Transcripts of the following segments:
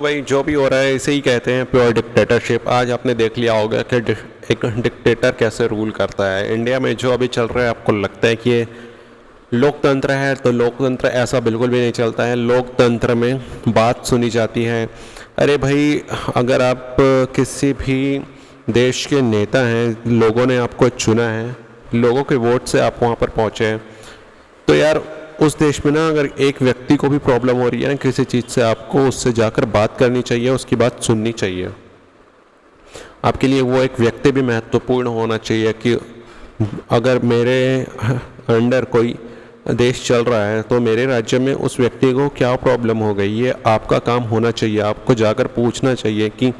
वही जो भी हो रहा है इसे ही कहते हैं प्योर डिक्टेटरशिप। आज आपने देख लिया होगा कि एक डिक्टेटर कैसे रूल करता है। इंडिया में जो अभी चल रहा है, आपको लगता है कि ये लोकतंत्र है? तो लोकतंत्र ऐसा बिल्कुल भी नहीं चलता है। लोकतंत्र में बात सुनी जाती है। अरे भाई, अगर आप किसी भी देश के नेता हैं, लोगों ने आपको चुना है, लोगों के वोट से आप वहाँ पर पहुँचे हैं, तो यार उस देश में ना अगर एक व्यक्ति को भी प्रॉब्लम हो रही है ना किसी चीज़ से, आपको उससे जाकर बात करनी चाहिए, उसकी बात सुननी चाहिए। आपके लिए वो एक व्यक्ति भी महत्वपूर्ण होना चाहिए कि अगर मेरे अंडर कोई देश चल रहा है तो मेरे राज्य में उस व्यक्ति को क्या प्रॉब्लम हो गई, ये आपका काम होना चाहिए। आपको जाकर पूछना चाहिए कि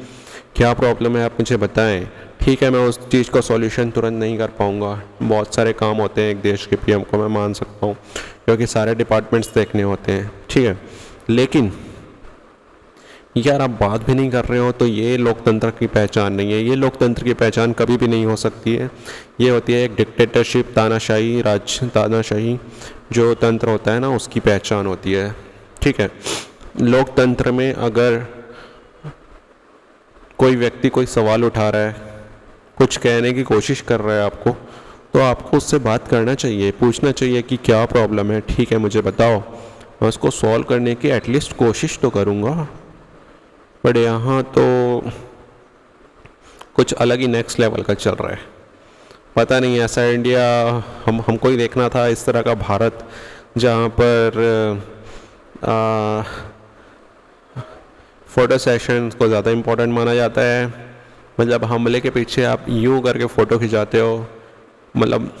क्या प्रॉब्लम है, आप मुझे बताएं। ठीक है, मैं उस चीज़ को सॉल्यूशन तुरंत नहीं कर पाऊंगा, बहुत सारे काम होते हैं एक देश के पीएम को, मैं मान सकता हूँ, क्योंकि सारे डिपार्टमेंट्स देखने होते हैं, ठीक है। लेकिन यार आप बात भी नहीं कर रहे हो तो ये लोकतंत्र की पहचान नहीं है। ये लोकतंत्र की पहचान कभी भी नहीं हो सकती है। ये होती है एक डिक्टेटरशिप, तानाशाही, तानाशाही जो तंत्र होता है ना, उसकी पहचान होती है, ठीक है। लोकतंत्र में अगर कोई व्यक्ति कोई सवाल उठा रहा है, कुछ कहने की कोशिश कर रहा है आपको, तो आपको उससे बात करना चाहिए, पूछना चाहिए कि क्या प्रॉब्लम है, ठीक है मुझे बताओ, मैं उसको सॉल्व करने की एटलीस्ट कोशिश तो करूँगा। बट यहाँ तो कुछ अलग ही नेक्स्ट लेवल का चल रहा है। पता नहीं, ऐसा इंडिया हमको ही देखना था, इस तरह का भारत जहाँ पर फ़ोटो सेशन को ज़्यादा इम्पोर्टेंट माना जाता है। मतलब हमले के पीछे आप यूँ करके फ़ोटो खिंचाते हो, मतलब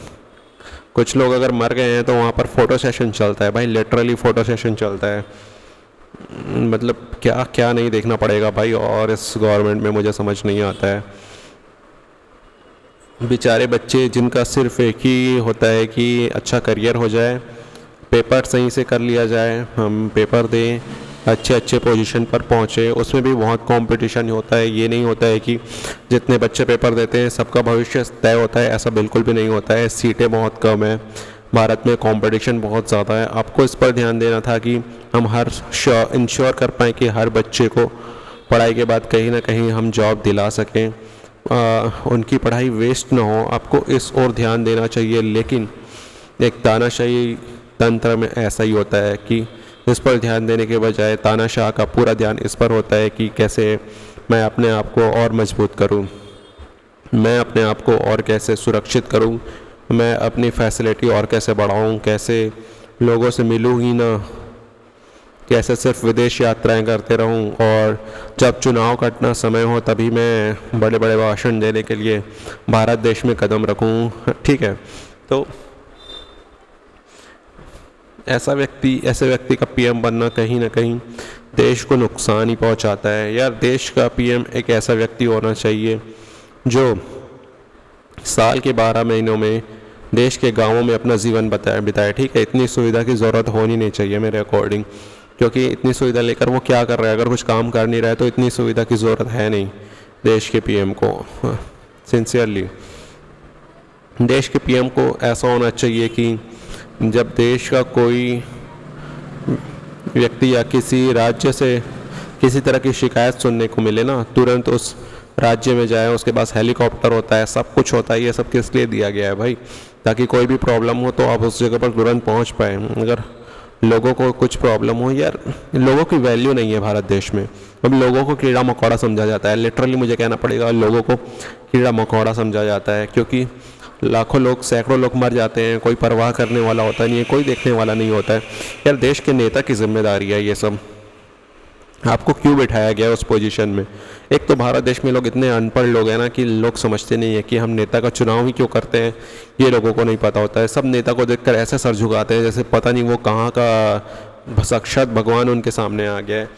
कुछ लोग अगर मर गए हैं तो वहाँ पर फ़ोटो सेशन चलता है भाई, लिटरली फ़ोटो सेशन चलता है। मतलब क्या क्या नहीं देखना पड़ेगा भाई, और इस गवर्नमेंट में मुझे समझ नहीं आता है। बेचारे बच्चे जिनका सिर्फ एक ही होता है कि अच्छा करियर हो जाए, पेपर सही से कर लिया जाए, हम पेपर दें, अच्छे अच्छे पोजीशन पर पहुँचे, उसमें भी बहुत कंपटीशन होता है। ये नहीं होता है कि जितने बच्चे पेपर देते हैं सबका भविष्य तय होता है, ऐसा बिल्कुल भी नहीं होता है। सीटें बहुत कम है भारत में, कंपटीशन बहुत ज़्यादा है। आपको इस पर ध्यान देना था कि हम हर इंश्योर कर पाएँ कि हर बच्चे को पढ़ाई के बाद कहीं ना कहीं हम जॉब दिला सकें, उनकी पढ़ाई वेस्ट ना हो, आपको इस ओर ध्यान देना चाहिए। लेकिन एक तानाशाही तंत्र में ऐसा ही होता है कि इस पर ध्यान देने के बजाय तानाशाह का पूरा ध्यान इस पर होता है कि कैसे मैं अपने आप को और मजबूत करूं, मैं अपने आप को और कैसे सुरक्षित करूं, मैं अपनी फैसिलिटी और कैसे बढ़ाऊं, कैसे लोगों से मिलूं ही ना, कैसे सिर्फ विदेश यात्राएं करते रहूं, और जब चुनाव का समय हो तभी मैं बड़े बड़े भाषण देने के लिए भारत देश में कदम रखूं, ठीक है। तो ऐसे व्यक्ति का पीएम बनना कहीं ना कहीं देश को नुकसान ही पहुंचाता है। यार देश का पीएम एक ऐसा व्यक्ति होना चाहिए जो साल के 12 महीनों में देश के गांवों में अपना जीवन बिताए, ठीक है। इतनी सुविधा की ज़रूरत होनी नहीं चाहिए मेरे अकॉर्डिंग, क्योंकि इतनी सुविधा लेकर वो क्या कर रहा है, अगर कुछ काम कर नहीं रहा है तो इतनी सुविधा की ज़रूरत है नहीं देश के पीएम को। सिंसियरली देश के पीएम को ऐसा होना चाहिए कि जब देश का कोई व्यक्ति या किसी राज्य से किसी तरह की शिकायत सुनने को मिले ना, तुरंत उस राज्य में जाए, उसके पास हेलीकॉप्टर होता है, सब कुछ होता है। ये सब किस लिए दिया गया है भाई? ताकि कोई भी प्रॉब्लम हो तो आप उस जगह पर तुरंत पहुंच पाए। अगर लोगों को कुछ प्रॉब्लम हो, यार लोगों की वैल्यू नहीं है भारत देश में। अब लोगों को कीड़ा मकोड़ा समझा जाता है, लिटरली मुझे कहना पड़ेगा, लोगों को कीड़ा मकोड़ा समझा जाता है, क्योंकि लाखों लोग, सैकड़ों लोग मर जाते हैं, कोई परवाह करने वाला होता नहीं है, कोई देखने वाला नहीं होता है। यार देश के नेता की जिम्मेदारी है ये सब। आपको क्यों बिठाया गया है उस पोजीशन में? एक तो भारत देश में लोग इतने अनपढ़ लोग हैं ना कि लोग समझते नहीं है कि हम नेता का चुनाव ही क्यों करते हैं, ये लोगों को नहीं पता होता है। सब नेता को देखकर ऐसे सर झुकाते हैं जैसे पता नहीं वो कहाँ का साक्षात भगवान उनके सामने आ गया है।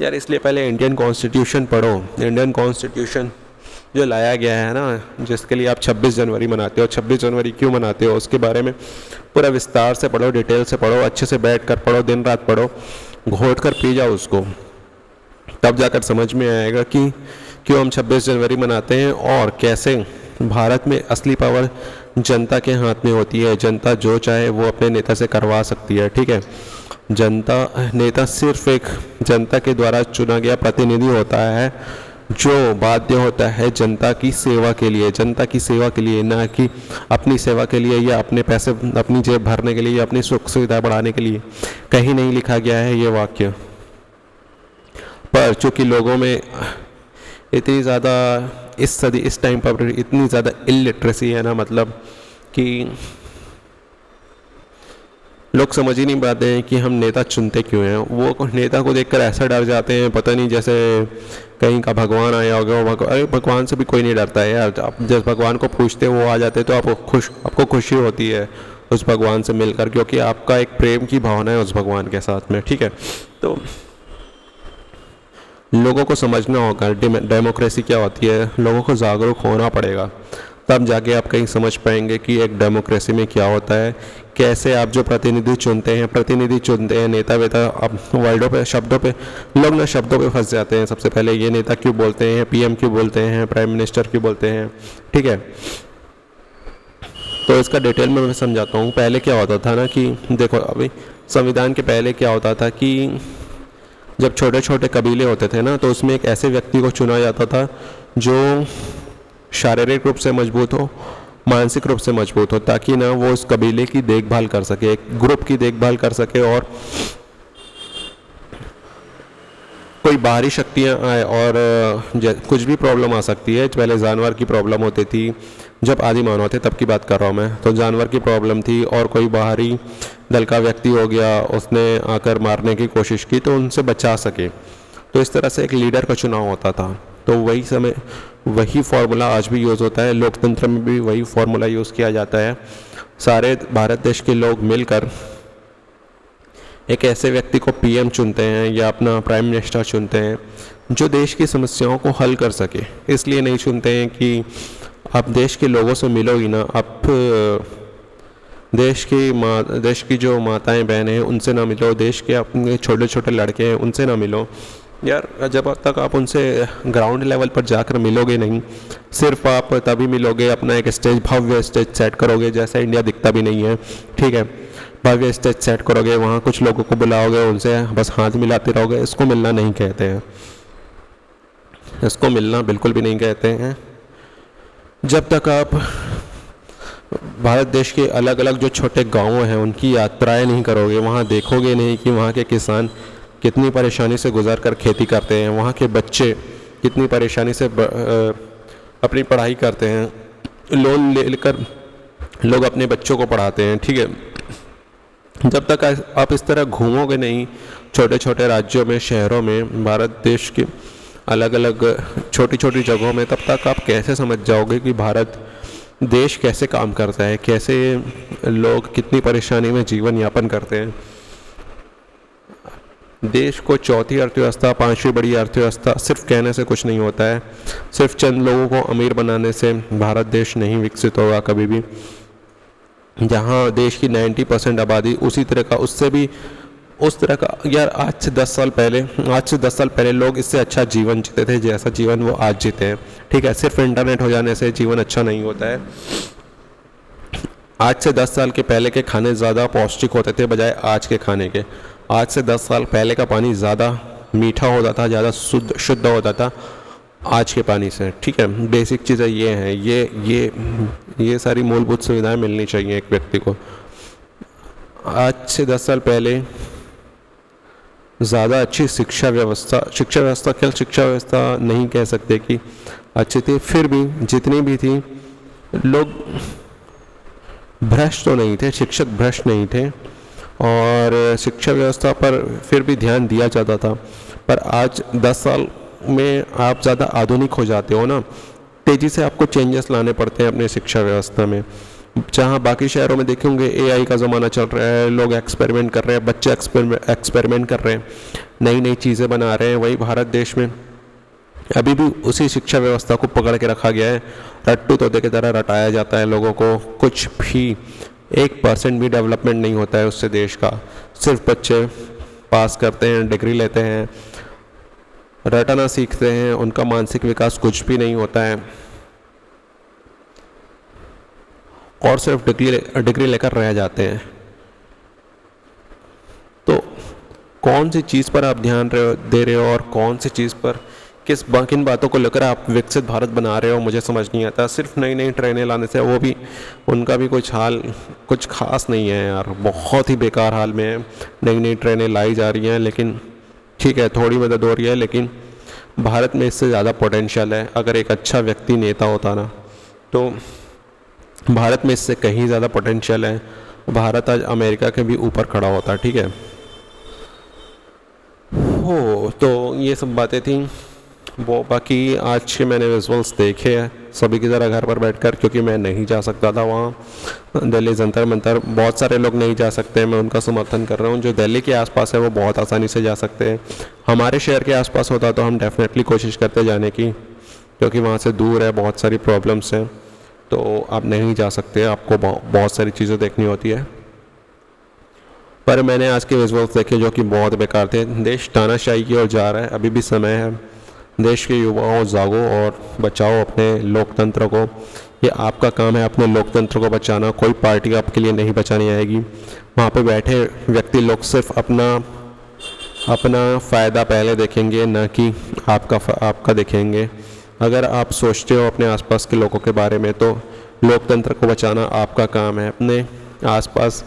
यार इसलिए पहले इंडियन कॉन्स्टिट्यूशन पढ़ो। इंडियन कॉन्स्टिट्यूशन जो लाया गया है ना, जिसके लिए आप 26 जनवरी मनाते हो, 26 जनवरी क्यों मनाते हो उसके बारे में पूरा विस्तार से पढ़ो, डिटेल से पढ़ो, अच्छे से बैठ कर पढ़ो, दिन रात पढ़ो, घोट कर पी जाओ उसको, तब जाकर समझ में आएगा कि क्यों हम 26 जनवरी मनाते हैं और कैसे भारत में असली पावर जनता के हाथ में होती है। जनता जो चाहे वो अपने नेता से करवा सकती है, ठीक है। नेता सिर्फ एक जनता के द्वारा चुना गया प्रतिनिधि होता है जो बाध्य होता है जनता की सेवा के लिए, जनता की सेवा के लिए, ना कि अपनी सेवा के लिए या अपने पैसे अपनी जेब भरने के लिए या अपनी सुख सुविधा बढ़ाने के लिए। कहीं नहीं लिखा गया है ये वाक्य। पर चूंकि लोगों में इतनी ज़्यादा इस टाइम पर इतनी ज़्यादा इलिटरेसी है ना, मतलब कि लोग समझ ही नहीं पाते हैं कि हम नेता चुनते क्यों हैं। वो नेता को देखकर ऐसा डर जाते हैं, पता नहीं जैसे कहीं का भगवान आया होगा। अरे भगवान से भी कोई नहीं डरता है यार। आप जब भगवान को पूछते वो आ जाते तो आपको खुशी होती है उस भगवान से मिलकर, क्योंकि आपका एक प्रेम की भावना है उस भगवान के साथ में, ठीक है। तो लोगों को समझना होगा डेमोक्रेसी क्या होती है, लोगों को जागरूक होना पड़ेगा, तब जाके आप कहीं समझ पाएंगे कि एक डेमोक्रेसी में क्या होता है, कैसे आप जो प्रतिनिधि चुनते हैं नेता वेता। अब वर्डों पे शब्दों पे लोग ना शब्दों पे फंस जाते हैं। सबसे पहले ये नेता क्यों बोलते हैं, पीएम क्यों बोलते हैं, प्राइम मिनिस्टर क्यों बोलते हैं, ठीक है। तो इसका डिटेल में मैं समझाता हूँ। पहले क्या होता था ना कि देखो, अभी संविधान के पहले क्या होता था कि जब छोटे छोटे कबीले होते थे ना, तो उसमें एक ऐसे व्यक्ति को चुना जाता था जो शारीरिक रूप से मजबूत हो, मानसिक रूप से मजबूत हो, ताकि ना वो उस कबीले की देखभाल कर सके, एक ग्रुप की देखभाल कर सके। और कोई बाहरी शक्तियाँ आए और कुछ भी प्रॉब्लम आ सकती है। पहले जानवर की प्रॉब्लम होती थी, जब आदि मानव थे तब की बात कर रहा हूँ मैं, तो जानवर की प्रॉब्लम थी और कोई बाहरी दल का व्यक्ति हो गया, उसने आकर मारने की कोशिश की तो उनसे बचा सके। तो इस तरह से एक लीडर का चुनाव होता था। तो वही फार्मूला आज भी यूज़ होता है, लोकतंत्र में भी वही फार्मूला यूज़ किया जाता है। सारे भारत देश के लोग मिलकर एक ऐसे व्यक्ति को पीएम चुनते हैं या अपना प्राइम मिनिस्टर चुनते हैं जो देश की समस्याओं को हल कर सके। इसलिए नहीं चुनते हैं कि आप देश के लोगों से मिलो ही ना, आप देश की जो माताएं बहनें हैं उनसे ना मिलो, देश के अपने छोटे छोटे लड़के हैं उनसे ना मिलो यार। जब तक आप उनसे ग्राउंड लेवल पर जाकर मिलोगे नहीं, सिर्फ आप तभी मिलोगे, अपना एक भव्य स्टेज सेट करोगे, जैसा इंडिया दिखता भी नहीं है, ठीक है। भव्य स्टेज सेट करोगे, वहाँ कुछ लोगों को बुलाओगे, उनसे बस हाथ मिलाते रहोगे, इसको मिलना नहीं कहते हैं, इसको मिलना बिल्कुल भी नहीं कहते हैं। जब तक आप भारत देश के अलग अलग जो छोटे गाँव हैं उनकी यात्राएं नहीं करोगे, वहाँ देखोगे नहीं कि वहाँ के किसान कितनी परेशानी से गुजर कर खेती करते हैं, वहाँ के बच्चे कितनी परेशानी से अपनी पढ़ाई करते हैं, लोन लेकर लोग अपने बच्चों को पढ़ाते हैं, ठीक है। जब तक आप इस तरह घूमोगे नहीं छोटे छोटे राज्यों में, शहरों में, भारत देश के अलग अलग छोटी छोटी जगहों में, तब तक आप कैसे समझ जाओगे कि भारत देश कैसे काम करता है, कैसे लोग कितनी परेशानी में जीवन यापन करते हैं। देश को चौथी अर्थव्यवस्था, पांचवी बड़ी अर्थव्यवस्था सिर्फ कहने से कुछ नहीं होता है, सिर्फ चंद लोगों को अमीर बनाने से भारत देश नहीं विकसित होगा कभी भी। जहाँ देश की 90% आबादी उसी तरह का, उससे भी उस तरह का यार, आज से 10 साल पहले लोग इससे अच्छा जीवन जीते थे जैसा जीवन वो आज जीते हैं, ठीक है। सिर्फ इंटरनेट हो जाने से जीवन अच्छा नहीं होता है। आज से 10 साल के पहले के खाने ज़्यादा पौष्टिक होते थे बजाय आज के खाने के। आज से 10 साल पहले का पानी ज़्यादा मीठा होता था, ज़्यादा शुद्ध होता था आज के पानी से, ठीक है। बेसिक चीज़ें ये हैं, ये सारी मूलभूत सुविधाएं मिलनी चाहिए एक व्यक्ति को। आज से 10 साल पहले ज़्यादा अच्छी शिक्षा व्यवस्था नहीं कह सकते कि अच्छी थी, फिर भी जितनी भी थी, लोग भ्रष्ट तो नहीं थे, शिक्षक भ्रष्ट नहीं थे और शिक्षा व्यवस्था पर फिर भी ध्यान दिया जाता था। पर आज 10 साल में आप ज़्यादा आधुनिक हो जाते हो ना, तेज़ी से आपको चेंजेस लाने पड़ते हैं अपने शिक्षा व्यवस्था में। जहाँ बाकी शहरों में देखेंगे एआई का ज़माना चल रहा है, लोग एक्सपेरिमेंट कर रहे हैं, बच्चे एक्सपेरिमेंट कर रहे हैं, नई नई चीज़ें बना रहे हैं। वही भारत देश में अभी भी उसी शिक्षा व्यवस्था को पकड़ के रखा गया है, रट्टू तोते की तरह रटाया जाता है लोगों को। कुछ भी 1% भी डेवलपमेंट नहीं होता है उससे देश का। सिर्फ बच्चे पास करते हैं, डिग्री लेते हैं, रटना सीखते हैं, उनका मानसिक विकास कुछ भी नहीं होता है और सिर्फ डिग्री लेकर रह जाते हैं। तो कौन सी चीज़ पर आप ध्यान दे रहे हो और कौन सी चीज़ पर किन बातों को लेकर आप विकसित भारत बना रहे हो, मुझे समझ नहीं आता। सिर्फ नई नई ट्रेनें लाने से वो भी उनका भी कुछ खास नहीं है यार, बहुत ही बेकार हाल में है। नई नई ट्रेनें लाई जा रही हैं, लेकिन ठीक है थोड़ी मदद हो रही है, लेकिन भारत में इससे ज़्यादा पोटेंशियल है। अगर एक अच्छा व्यक्ति नेता होता ना, तो भारत में इससे कहीं ज़्यादा पोटेंशियल है। भारत आज अमेरिका के भी ऊपर खड़ा होता, ठीक है। हो तो ये सब बातें थी वो। बाकी आज के मैंने विजुअल्स देखे हैं सभी की तरह घर पर बैठकर, क्योंकि मैं नहीं जा सकता था वहाँ दिल्ली जंतर मंतर। बहुत सारे लोग नहीं जा सकते हैं, मैं उनका समर्थन कर रहा हूँ। जो दिल्ली के आसपास है वो बहुत आसानी से जा सकते हैं। हमारे शहर के आसपास होता तो हम डेफिनेटली कोशिश करते जाने की, क्योंकि वहाँ से दूर है, बहुत सारी प्रॉब्लम्स हैं, तो आप नहीं जा सकते, आपको बहुत सारी चीज़ें देखनी होती है। पर मैंने आज के विजुअल्स देखे जो कि बहुत बेकार थे। देश तानाशाही की ओर जा रहा है, अभी भी समय है। देश के युवाओं, जागो और बचाओ अपने लोकतंत्र को। ये आपका काम है अपने लोकतंत्र को बचाना, कोई पार्टी आपके लिए नहीं बचाने आएगी। वहाँ पे बैठे व्यक्ति लोग सिर्फ अपना फ़ायदा पहले देखेंगे, ना कि आपका देखेंगे। अगर आप सोचते हो अपने आसपास के लोगों के बारे में, तो लोकतंत्र को बचाना आपका काम है। अपने आसपास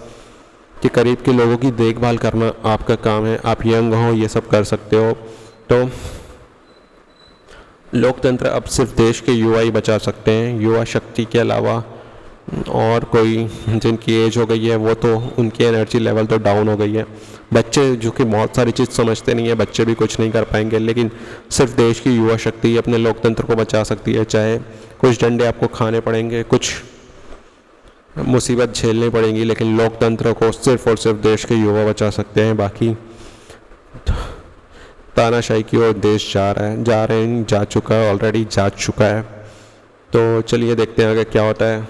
के करीब के लोगों की देखभाल करना आपका काम है। आप यंग हो, ये सब कर सकते हो। तो लोकतंत्र अब सिर्फ देश के युवा ही बचा सकते हैं। युवा शक्ति के अलावा और कोई जिनकी एज हो गई है, वो तो उनकी एनर्जी लेवल तो डाउन हो गई है। बच्चे जो कि बहुत सारी चीज़ समझते नहीं है, बच्चे भी कुछ नहीं कर पाएंगे, लेकिन सिर्फ देश की युवा शक्ति ही अपने लोकतंत्र को बचा सकती है। चाहे कुछ डंडे आपको खाने पड़ेंगे, कुछ मुसीबत झेलनी पड़ेंगी, लेकिन लोकतंत्र को सिर्फ और सिर्फ देश के युवा बचा सकते हैं। बाकी तानाशाही की ओर देश जा चुका है, ऑलरेडी जा चुका है। तो चलिए देखते हैं आगे क्या होता है।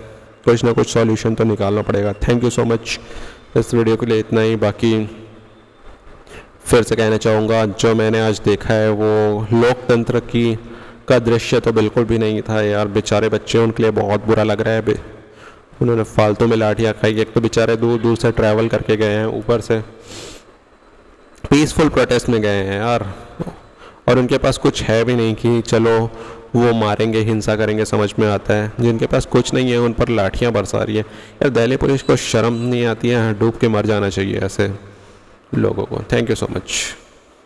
कुछ ना कुछ सॉल्यूशन तो निकालना पड़ेगा। थैंक यू सो मच इस वीडियो के लिए, इतना ही। बाकी फिर से कहना चाहूँगा, जो मैंने आज देखा है वो लोकतंत्र का दृश्य तो बिल्कुल भी नहीं था यार। बेचारे बच्चे, उनके लिए बहुत बुरा लग रहा है। उन्होंने फालतू में लाठियाँ खाई। एक तो बेचारे दूर दूर से ट्रैवल करके गए हैं, ऊपर से पीसफुल प्रोटेस्ट में गए हैं यार, और उनके पास कुछ है भी नहीं कि चलो वो मारेंगे, हिंसा करेंगे। समझ में आता है जिनके पास कुछ नहीं है उन पर लाठियाँ बरसा रही है यार। दिल्ली पुलिस को शर्म नहीं आती है? डूब के मर जाना चाहिए ऐसे लोगों को। Thank you so much.